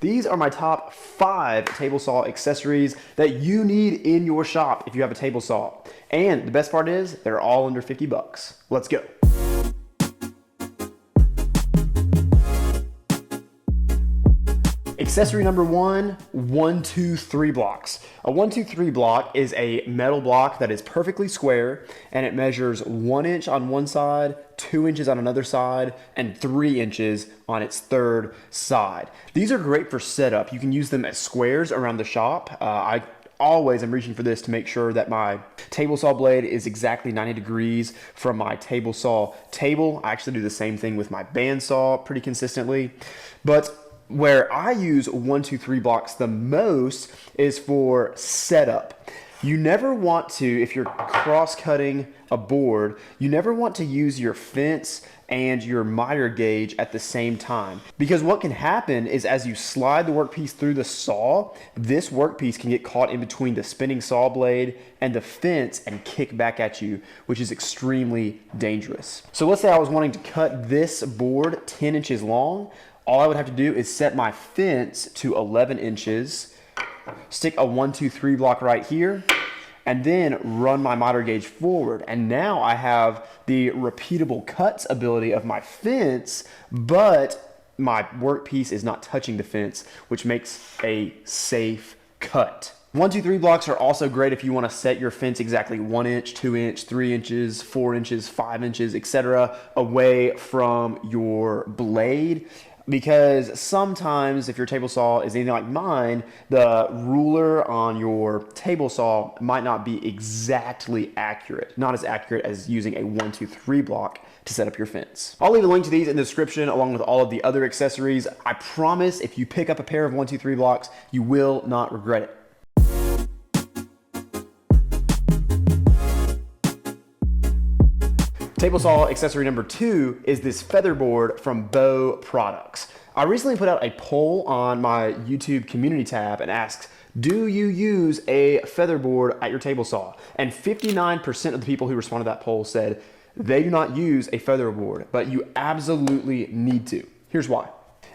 These are my top 5 table saw accessories that you need in your shop if you have a table saw. And the best part is they're all under 50 bucks. Let's go. Accessory number 1, 1-2-3 blocks. A 1-2-3 block is a metal block that is perfectly square and it measures 1 inch on one side, 2 inches on another side, and 3 inches on its third side. These are great for setup. You can use them as squares around the shop. I always am reaching for this to make sure that my table saw blade is exactly 90 degrees from my table saw table. I actually do the same thing with my bandsaw pretty consistently. But where I use 1-2-3 blocks the most is for setup. You never want to, if you're cross-cutting a board, you never want to use your fence and your miter gauge at the same time. Because what can happen is as you slide the workpiece through the saw, this workpiece can get caught in between the spinning saw blade and the fence and kick back at you, which is extremely dangerous. So let's say I was wanting to cut this board 10 inches long. All I would have to do is set my fence to 11 inches, stick a 1-2-3 block right here, and then run my miter gauge forward. And now I have the repeatable cuts ability of my fence, but my workpiece is not touching the fence, which makes a safe cut. 1-2-3 blocks are also great if you want to set your fence exactly 1 inch, 2 inch, 3 inches, 4 inches, 5 inches, etc. away from your blade. Because sometimes if your table saw is anything like mine, the ruler on your table saw might not be exactly accurate. Not as accurate as using a 1-2-3 block to set up your fence. I'll leave a link to these in the description along with all of the other accessories. I promise if you pick up a pair of 1-2-3 blocks, you will not regret it. Table saw accessory number 2 is this feather board from Bow Products. I recently put out a poll on my YouTube community tab and asked, do you use a feather board at your table saw? And 59% of the people who responded to that poll said they do not use a feather board, but you absolutely need to. Here's why.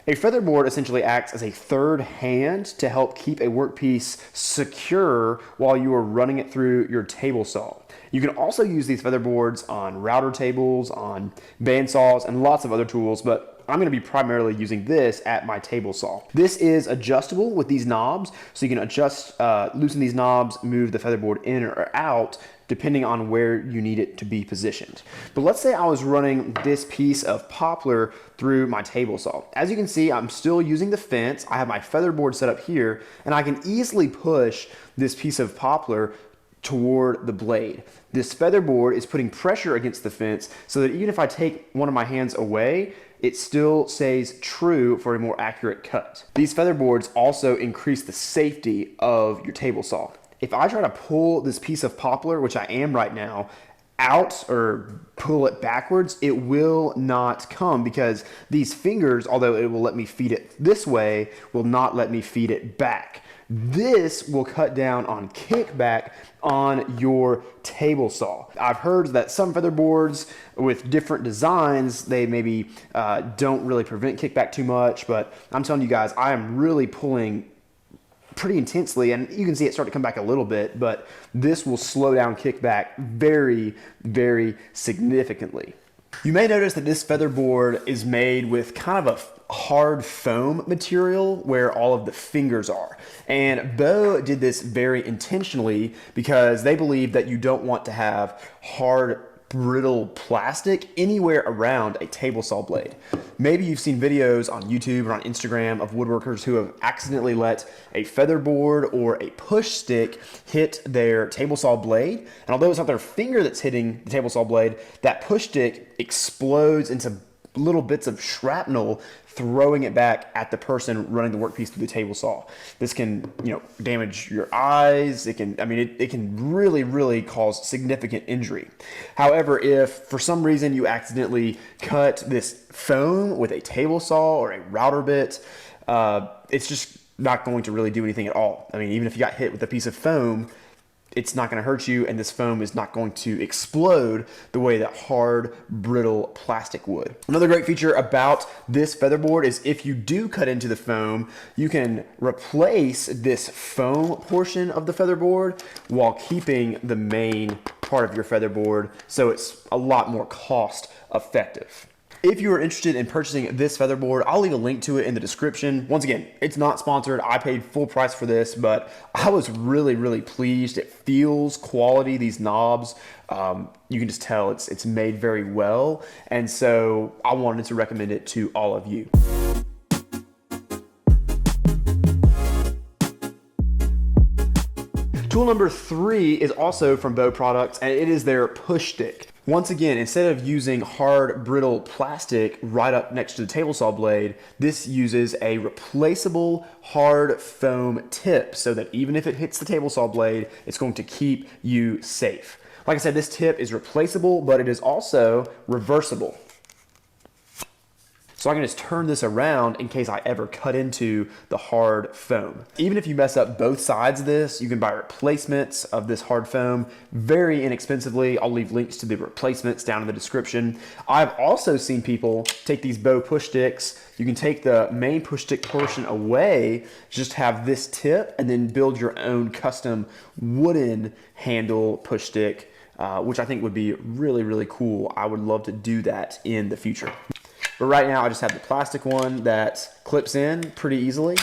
A feather board essentially acts as a third hand to help keep a workpiece secure while you are running it through your table saw. You can also use these feather boards on router tables, on bandsaws, and lots of other tools, but I'm going to be primarily using this at my table saw. This is adjustable with these knobs, so you can adjust, loosen these knobs, move the feather board in or out, depending on where you need it to be positioned. But let's say I was running this piece of poplar through my table saw. As you can see, I'm still using the fence. I have my feather board set up here, and I can easily push this piece of poplar toward the blade. This feather board is putting pressure against the fence so that even if I take one of my hands away, it still stays true for a more accurate cut. These feather boards also increase the safety of your table saw. If I try to pull this piece of poplar, which I am right now, out or pull it backwards, it will not come because these fingers, although it will let me feed it this way, will not let me feed it back. This will cut down on kickback on your table saw. I've heard that some feather boards with different designs, they maybe don't really prevent kickback too much, but I'm telling you guys, I am really pulling pretty intensely, and you can see it start to come back a little bit, but this will slow down kickback very, very significantly. You may notice that this feather board is made with kind of a hard foam material where all of the fingers are. And Bow did this very intentionally because they believe that you don't want to have hard, brittle plastic anywhere around a table saw blade. Maybe you've seen videos on YouTube or on Instagram of woodworkers who have accidentally let a feather board or a push stick hit their table saw blade. And although it's not their finger that's hitting the table saw blade, that push stick explodes into little bits of shrapnel, throwing it back at the person running the workpiece through the table saw. This can, damage your eyes. It can really cause significant injury. However, if for some reason you accidentally cut this foam with a table saw or a router bit, it's just not going to really do anything at all. I mean, even if you got hit with a piece of foam, it's not going to hurt you, and this foam is not going to explode the way that hard, brittle plastic would. Another great feature about this featherboard is if you do cut into the foam, you can replace this foam portion of the featherboard while keeping the main part of your featherboard, so it's a lot more cost effective. If you are interested in purchasing this featherboard, I'll leave a link to it in the description. Once again, it's not sponsored. I paid full price for this, but I was really pleased. It feels quality, these knobs. You can just tell it's made very well. And so I wanted to recommend it to all of you. Tool number 3 is also from Bow Products, and it is their push stick. Once again, instead of using hard, brittle plastic right up next to the table saw blade, this uses a replaceable hard foam tip so that even if it hits the table saw blade, it's going to keep you safe. Like I said, this tip is replaceable, but it is also reversible. So I can just turn this around in case I ever cut into the hard foam. Even if you mess up both sides of this, you can buy replacements of this hard foam very inexpensively. I'll leave links to the replacements down in the description. I've also seen people take these Bow push sticks. You can take the main push stick portion away, just have this tip, and then build your own custom wooden handle push stick, which I think would be really cool. I would love to do that in the future. But right now I just have the plastic one that clips in pretty easily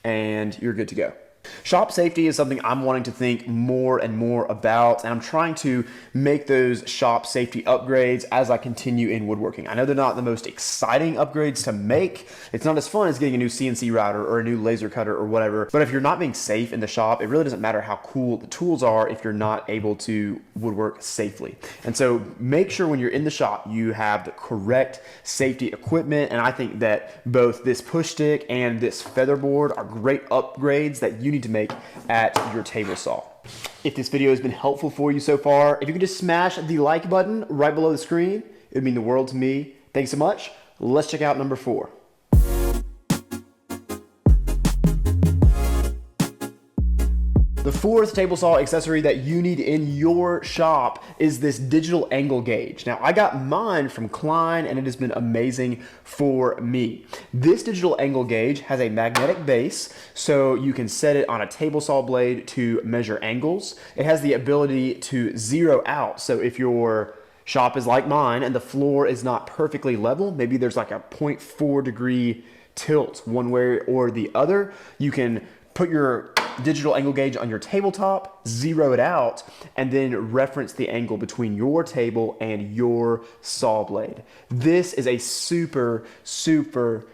and you're good to go. Shop safety is something I'm wanting to think more and more about, and I'm trying to make those shop safety upgrades as I continue in woodworking. I know they're not the most exciting upgrades to make. It's not as fun as getting a new CNC router or a new laser cutter or whatever, but if you're not being safe in the shop, it really doesn't matter how cool the tools are if you're not able to woodwork safely. And so make sure when you're in the shop you have the correct safety equipment, and I think that both this push stick and this featherboard are great upgrades that you need to make at your table saw. If this video has been helpful for you so far, if you could just smash the like button right below the screen, it would mean the world to me. Thanks so much. Let's check out number 4. The 4th table saw accessory that you need in your shop is this digital angle gauge. Now, I got mine from Klein and it has been amazing for me. This digital angle gauge has a magnetic base, so you can set it on a table saw blade to measure angles. It has the ability to zero out, so if your shop is like mine and the floor is not perfectly level, maybe there's like a 0.4 degree tilt one way or the other, you can put your digital angle gauge on your tabletop, zero it out, and then reference the angle between your table and your saw blade. This is a super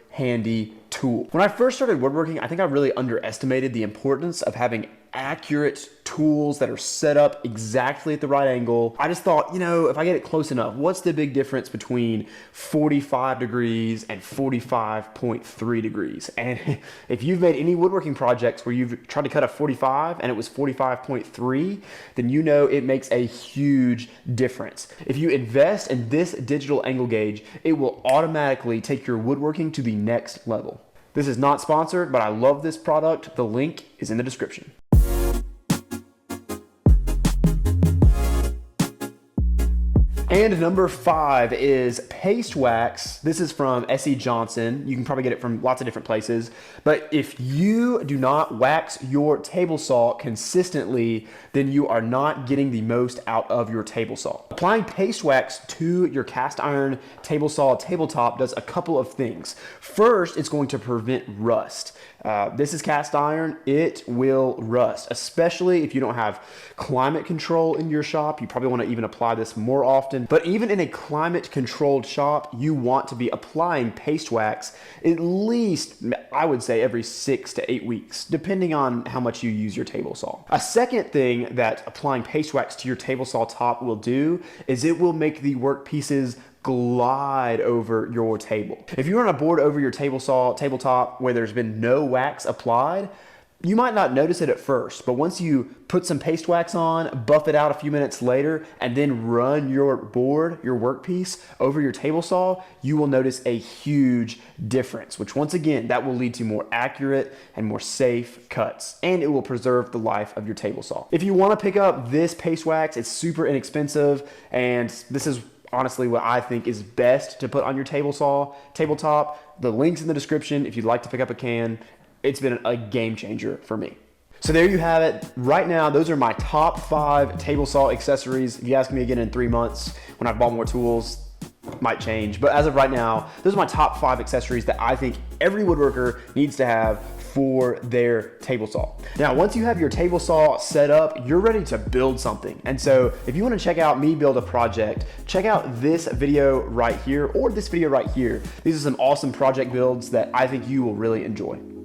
handy tool. When I first started woodworking, I think I really underestimated the importance of having accurate tools that are set up exactly at the right angle. I just thought, you know, if I get it close enough, what's the big difference between 45 degrees and 45.3 degrees? And if you've made any woodworking projects where you've tried to cut a 45 and it was 45.3, then you know it makes a huge difference. If you invest in this digital angle gauge, it will automatically take your woodworking to the next level. This is not sponsored, but I love this product. The link is in the description. And number 5 is paste wax. This is from S.E. Johnson. You can probably get it from lots of different places. But if you do not wax your table saw consistently, then you are not getting the most out of your table saw. Applying paste wax to your cast iron table saw tabletop does a couple of things. First, it's going to prevent rust. This is cast iron, it will rust, especially if you don't have climate control in your shop. You probably want to even apply this more often, but even in a climate controlled shop, you want to be applying paste wax at least, I would say, every 6 to 8 weeks, depending on how much you use your table saw. A second thing that applying paste wax to your table saw top will do is it will make the work pieces glide over your table. If you run a board over your table saw tabletop where there's been no wax applied, You might not notice it at first, but once you put some paste wax on, buff it out a few minutes later, and then run your board, your workpiece, over your table saw, you will notice a huge difference, which once again, that will lead to more accurate and more safe cuts, and it will preserve the life of your table saw. If you want to pick up this paste wax, it's super inexpensive, and this is honestly what I think is best to put on your tabletop. The link's in the description if you'd like to pick up a can. It's been a game changer for me. So there you have it. Right now, those are my top 5 table saw accessories. If you ask me again in 3 months when I've bought more tools, might change. But as of right now, those are my top 5 accessories that I think every woodworker needs to have for their table saw. Now, once you have your table saw set up, you're ready to build something. And so if you want to check out me build a project, check out this video right here or this video right here. These are some awesome project builds that I think you will really enjoy.